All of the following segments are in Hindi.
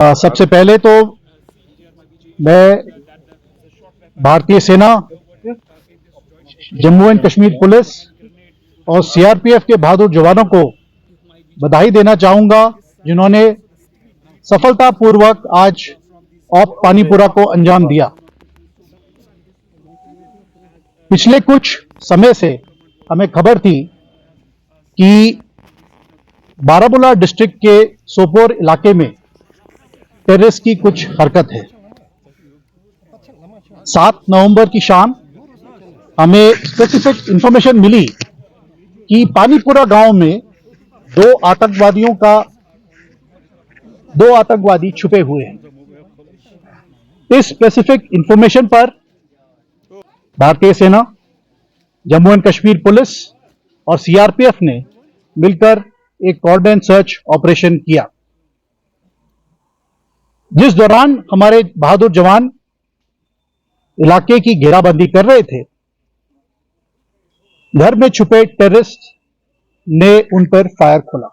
सबसे पहले तो मैं भारतीय सेना, जम्मू एंड कश्मीर पुलिस और सीआरपीएफ के बहादुर जवानों को बधाई देना चाहूंगा, जिन्होंने सफलतापूर्वक आज ऑप पानीपुरा को अंजाम दिया। पिछले कुछ समय से हमें खबर थी कि बारामूला डिस्ट्रिक्ट के सोपोर इलाके में टेररिस्ट की कुछ हरकत है। 7 नवंबर की शाम हमें स्पेसिफिक इंफॉर्मेशन मिली कि पानीपुरा गांव में दो आतंकवादी छुपे हुए हैं। इस स्पेसिफिक इंफॉर्मेशन पर भारतीय सेना, जम्मू एंड कश्मीर पुलिस और सीआरपीएफ ने मिलकर एक कोऑर्डिनेट सर्च ऑपरेशन किया, जिस दौरान हमारे बहादुर जवान इलाके की घेराबंदी कर रहे थे। घर में छुपे टेररिस्ट ने उन पर फायर खोला।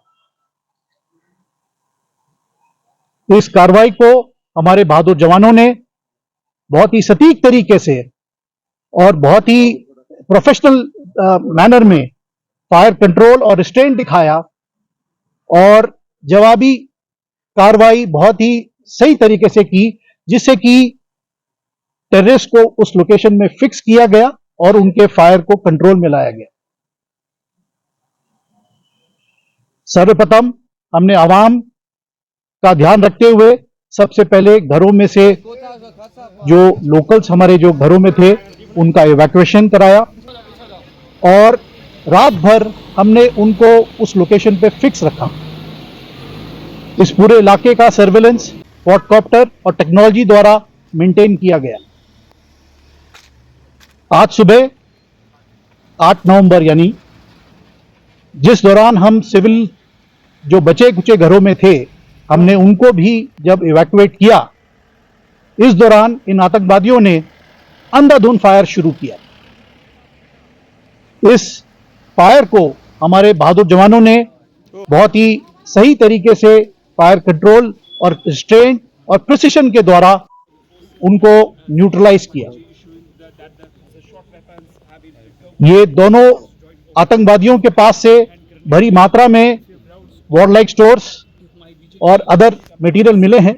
इस कार्रवाई को हमारे बहादुर जवानों ने बहुत ही सटीक तरीके से और बहुत ही प्रोफेशनल मैनर में फायर कंट्रोल और रिस्ट्रेंट दिखाया और जवाबी कार्रवाई बहुत ही सही तरीके से की, जिससे कि टेररिस्ट को उस लोकेशन में फिक्स किया गया और उनके फायर को कंट्रोल में लाया गया। सर्वप्रथम हमने आवाम का ध्यान रखते हुए सबसे पहले घरों में से जो लोकल्स हमारे जो घरों में थे उनका इवैक्यूएशन कराया और रात भर हमने उनको उस लोकेशन पे फिक्स रखा। इस पूरे इलाके का सर्वेलेंस क्वाडकॉप्टर और टेक्नोलॉजी द्वारा मेंटेन किया गया। आज सुबह 8 नवंबर यानी जिस दौरान हम सिविल जो बचे कुचे घरों में थे, हमने उनको भी जब इवैक्यूएट किया, इस दौरान इन आतंकवादियों ने अंधाधुंध फायर शुरू किया। इस फायर को हमारे बहादुर जवानों ने बहुत ही सही तरीके से फायर कंट्रोल और रिस्ट्रेंट और प्रिसिशन के द्वारा उनको न्यूट्रलाइज किया। ये दोनों आतंकवादियों के पास से बड़ी मात्रा में वॉरलाइक स्टोर्स और अदर मटेरियल मिले हैं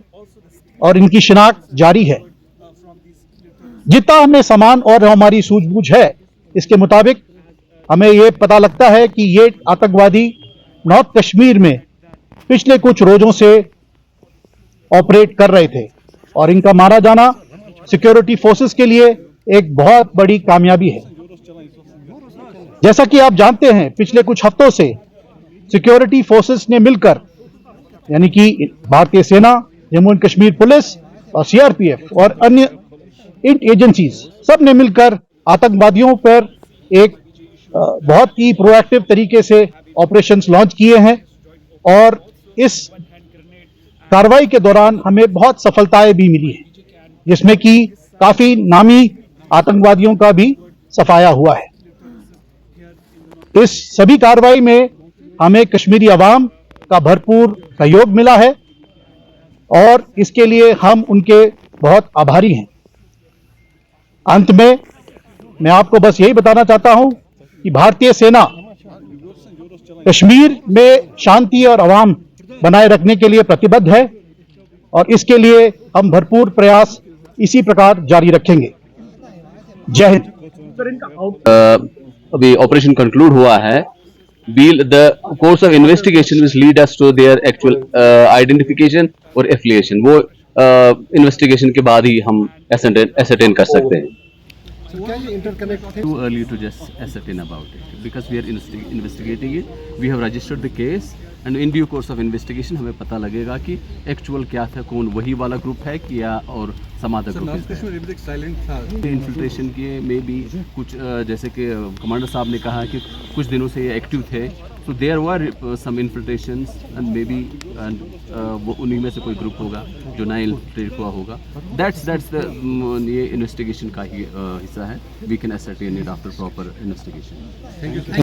और इनकी शिनाख्त जारी है। जितना हमें सामान और हमारी सूझबूझ है, इसके मुताबिक हमें यह पता लगता है कि ये आतंकवादी नॉर्थ कश्मीर में पिछले कुछ रोजों से ऑपरेट कर रहे थे और इनका मारा जाना सिक्योरिटी फोर्सेस के लिए एक बहुत बड़ी कामयाबी है। जैसा कि आप जानते हैं, पिछले कुछ हफ्तों से सिक्योरिटी फोर्सेस ने मिलकर, यानी कि भारतीय सेना, जम्मू एंड कश्मीर पुलिस और सीआरपीएफ और अन्य एजेंसीज सब ने मिलकर आतंकवादियों पर एक बहुत ही प्रोएक्टिव तरीके से ऑपरेशंस लॉन्च किए हैं और इस कार्रवाई के दौरान हमें बहुत सफलताएं भी मिली है, जिसमें कि काफी नामी आतंकवादियों का भी सफाया हुआ है। इस सभी कार्रवाई में हमें कश्मीरी अवाम का भरपूर सहयोग मिला है और इसके लिए हम उनके बहुत आभारी हैं। अंत में मैं आपको बस यही बताना चाहता हूं कि भारतीय सेना कश्मीर में शांति और आवाम बनाए रखने के लिए प्रतिबद्ध है और इसके लिए हम भरपूर प्रयास इसी प्रकार जारी रखेंगे। जय हिंद। अभी ऑपरेशन कंक्लूड हुआ है। The course of investigation will lead us to their actual identification और affiliation। वो इन्वेस्टिगेशन के बाद ही हम ascertain कर सकते हैं। So क्या ये interconnect थे? Too early to just ascertain about it because we are investigating it. We have registered the case and in due course of investigation हमें पता लगेगा कि एक्चुअल क्या था, कौन वही वाला ग्रुप है क्या और समाज ग्रुप है। इन्फिल्ट्रेशन के में भी कुछ जैसे कि कमांडर साहब ने कहा कि कुछ दिनों से ये एक्टिव थे, तो there were some infiltrations and maybe वो उन्हीं में से कोई ग्रुप होगा जो नया इन्फिल्ट्रेट हुआ होगा। दैट्स द ये इन्वेस्टिगेशन का ही हिस्सा है। We can ascertain it after proper investigation.